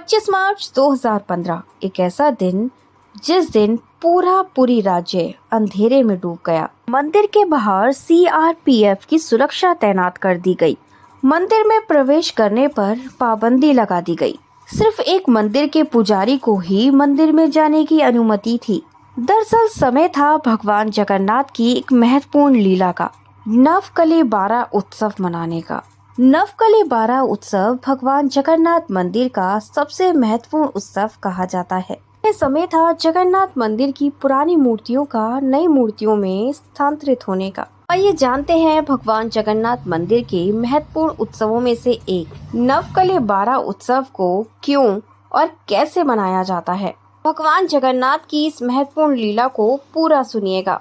25 मार्च 2015 एक ऐसा दिन जिस दिन पूरी राज्य अंधेरे में डूब गया। मंदिर के बाहर सीआरपीएफ की सुरक्षा तैनात कर दी गई। मंदिर में प्रवेश करने पर पाबंदी लगा दी गई। सिर्फ एक मंदिर के पुजारी को ही मंदिर में जाने की अनुमति थी। दरअसल समय था भगवान जगन्नाथ की एक महत्वपूर्ण लीला का, नवकले 12 उत्सव मनाने का। नवकले 12 उत्सव भगवान जगन्नाथ मंदिर का सबसे महत्वपूर्ण उत्सव कहा जाता है। यह समय था जगन्नाथ मंदिर की पुरानी मूर्तियों का नई मूर्तियों में स्थानांतरित होने का। आइए जानते हैं भगवान जगन्नाथ मंदिर के महत्वपूर्ण उत्सवों में से एक नवकले 12 उत्सव को क्यों और कैसे मनाया जाता है। भगवान जगन्नाथ की इस महत्वपूर्ण लीला को पूरा सुनिएगा।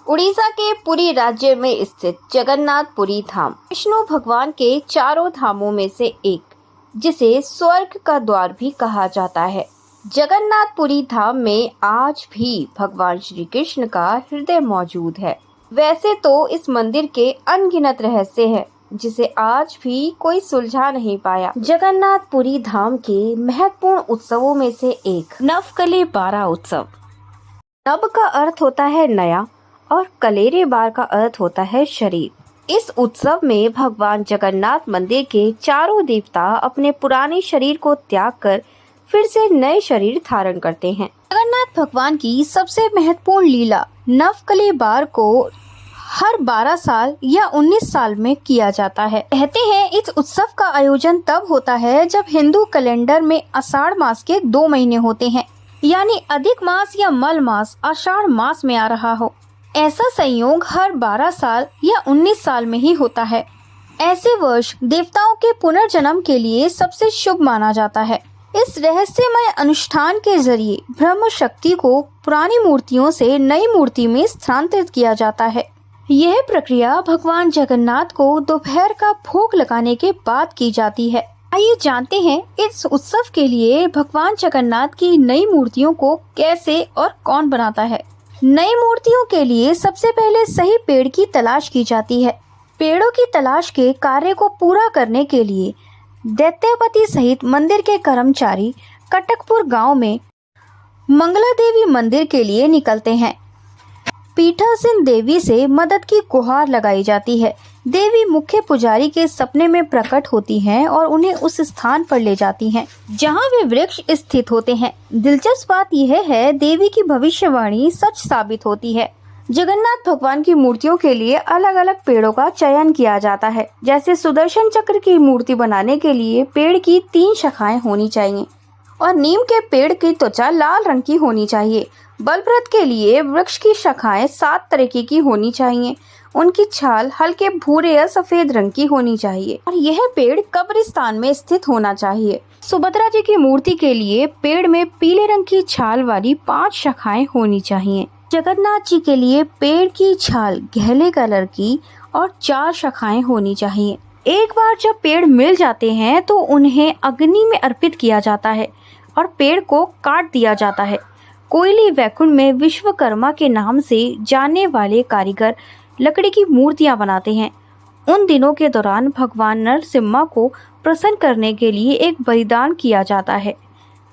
उड़ीसा के पुरी राज्य में स्थित जगन्नाथपुरी धाम विष्णु भगवान के चारों धामों में से एक, जिसे स्वर्ग का द्वार भी कहा जाता है। जगन्नाथपुरी धाम में आज भी भगवान श्री कृष्ण का हृदय मौजूद है। वैसे तो इस मंदिर के अनगिनत रहस्य हैं, जिसे आज भी कोई सुलझा नहीं पाया। जगन्नाथपुरी धाम के महत्वपूर्ण उत्सवों में से एक नवकले 12 उत्सव। नव का अर्थ होता है नया और कलेरे 12 का अर्थ होता है शरीर। इस उत्सव में भगवान जगन्नाथ मंदिर के चारों देवता अपने पुराने शरीर को त्याग कर फिर से नए शरीर धारण करते हैं। जगन्नाथ भगवान की सबसे महत्वपूर्ण लीला नवकले 12 को हर 12 साल या 19 साल में किया जाता है। कहते हैं इस उत्सव का आयोजन तब होता है जब हिंदू कैलेंडर में आषाढ़ मास के 2 महीने होते हैं, यानी अधिक मास या मल मास आषाढ़ मास में आ रहा हो। ऐसा संयोग हर 12 साल या 19 साल में ही होता है। ऐसे वर्ष देवताओं के पुनर्जन्म के लिए सबसे शुभ माना जाता है। इस रहस्यमय अनुष्ठान के जरिए ब्रह्म शक्ति को पुरानी मूर्तियों से नई मूर्ति में स्थानांतरित किया जाता है। यह प्रक्रिया भगवान जगन्नाथ को दोपहर का भोग लगाने के बाद की जाती है। आइए जानते हैं इस उत्सव के लिए भगवान जगन्नाथ की नई मूर्तियों को कैसे और कौन बनाता है। नई मूर्तियों के लिए सबसे पहले सही पेड़ की तलाश की जाती है। पेड़ों की तलाश के कार्य को पूरा करने के लिए दैत्यपति सहित मंदिर के कर्मचारी कटकपुर गांव में मंगला देवी मंदिर के लिए निकलते हैं। पीठासीन देवी से मदद की गुहार लगाई जाती है। देवी मुख्य पुजारी के सपने में प्रकट होती हैं और उन्हें उस स्थान पर ले जाती हैं जहां वे वृक्ष स्थित होते हैं। दिलचस्प बात यह है, देवी की भविष्यवाणी सच साबित होती है। जगन्नाथ भगवान की मूर्तियों के लिए अलग अलग पेड़ों का चयन किया जाता है। जैसे सुदर्शन चक्र की मूर्ति बनाने के लिए पेड़ की 3 शाखाएं होनी चाहिए और नीम के पेड़ की त्वचा लाल रंग की होनी चाहिए। बलभद्र के लिए वृक्ष की शाखाएं 7 तरीके की होनी चाहिए। उनकी छाल हल्के भूरे या सफेद रंग की होनी चाहिए और यह पेड़ कब्रिस्तान में स्थित होना चाहिए। सुभद्रा जी की मूर्ति के लिए पेड़ में पीले रंग की छाल वाली 5 शाखाएं होनी चाहिए। जगन्नाथ जी के लिए पेड़ की छाल गहरे कलर की और 4 शाखाएं होनी चाहिए। एक बार जब पेड़ मिल जाते हैं तो उन्हें अग्नि में अर्पित किया जाता है और पेड़ को काट दिया जाता है। कोयली वैकुंठ में विश्वकर्मा के नाम से जाने वाले कारीगर लकड़ी की मूर्तियां बनाते हैं। उन दिनों के दौरान भगवान नरसिम्हा को प्रसन्न करने के लिए एक बलिदान किया जाता है।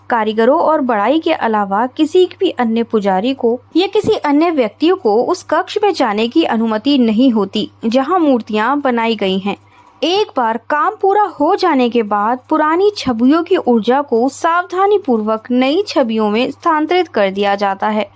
कारीगरों और बढ़ाई के अलावा किसी भी अन्य पुजारी को या किसी अन्य व्यक्ति को उस कक्ष में जाने की अनुमति नहीं होती जहां मूर्तियां बनाई गई हैं। एक बार काम पूरा हो जाने के बाद पुरानी छवियों की ऊर्जा को सावधानी पूर्वक नई छवियों में स्थानांतरित कर दिया जाता है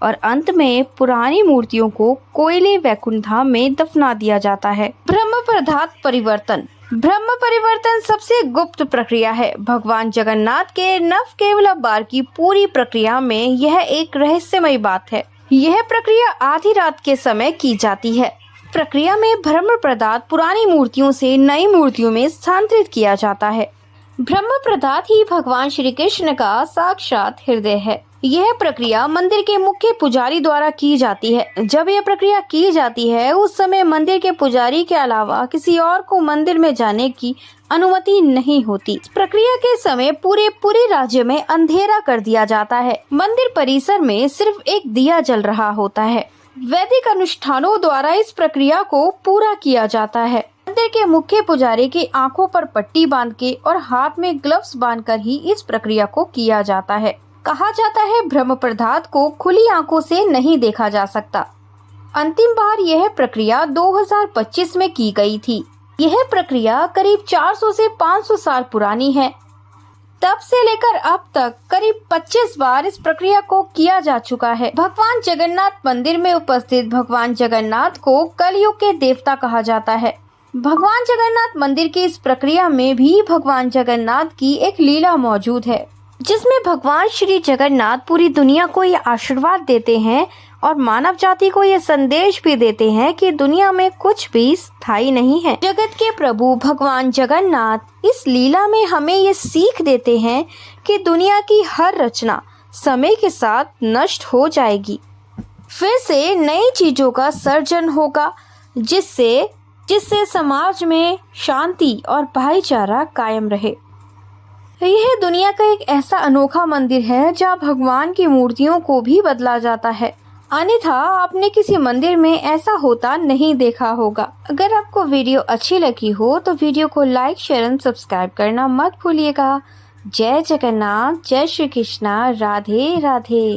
और अंत में पुरानी मूर्तियों को कोयले वैकुंठ धाम में दफना दिया जाता है। ब्रह्म पदार्थ परिवर्तन। ब्रह्म परिवर्तन सबसे गुप्त प्रक्रिया है। भगवान जगन्नाथ के नवकले 12 की पूरी प्रक्रिया में यह एक रहस्यमय बात है। यह प्रक्रिया आधी रात के समय की जाती है। प्रक्रिया में ब्रह्म पदार्थ पुरानी मूर्तियों से नई मूर्तियों में स्थानांतरित किया जाता है। ब्रह्म पदार्थ ही भगवान श्री कृष्ण का साक्षात हृदय है। यह प्रक्रिया मंदिर के मुख्य पुजारी द्वारा की जाती है। जब यह प्रक्रिया की जाती है उस समय मंदिर के पुजारी के अलावा किसी और को मंदिर में जाने की अनुमति नहीं होती। इस प्रक्रिया के समय पूरे राज्य में अंधेरा कर दिया जाता है। मंदिर परिसर में सिर्फ एक दिया जल रहा होता है। वैदिक अनुष्ठानों द्वारा इस प्रक्रिया को पूरा किया जाता है। मंदिर के मुख्य पुजारी की आंखों पर पट्टी बांध के और हाथ में ग्लव्स बांधकर ही इस प्रक्रिया को किया जाता है। कहा जाता है ब्रह्म पदार्थ को खुली आंखों से नहीं देखा जा सकता। अंतिम बार यह प्रक्रिया 2025 में की गई थी। यह प्रक्रिया करीब 400 से 500 साल पुरानी है। तब से लेकर अब तक करीब 25 बार इस प्रक्रिया को किया जा चुका है। भगवान जगन्नाथ मंदिर में उपस्थित भगवान जगन्नाथ को कलयुग के देवता कहा जाता है। भगवान जगन्नाथ मंदिर की इस प्रक्रिया में भी भगवान जगन्नाथ की एक लीला मौजूद है, जिसमें भगवान श्री जगन्नाथ पूरी दुनिया को ये आशीर्वाद देते हैं और मानव जाति को ये संदेश भी देते हैं कि दुनिया में कुछ भी स्थायी नहीं है। जगत के प्रभु भगवान जगन्नाथ इस लीला में हमें ये सीख देते हैं कि दुनिया की हर रचना समय के साथ नष्ट हो जाएगी, फिर से नई चीजों का सर्जन होगा, जिससे समाज में शांति और भाईचारा कायम रहे। यह दुनिया का एक ऐसा अनोखा मंदिर है जहाँ भगवान की मूर्तियों को भी बदला जाता है, अन्यथा आपने किसी मंदिर में ऐसा होता नहीं देखा होगा। अगर आपको वीडियो अच्छी लगी हो तो वीडियो को लाइक, शेयर एंड सब्सक्राइब करना मत भूलिएगा। जय जगन्नाथ, जय श्री कृष्णा, राधे राधे।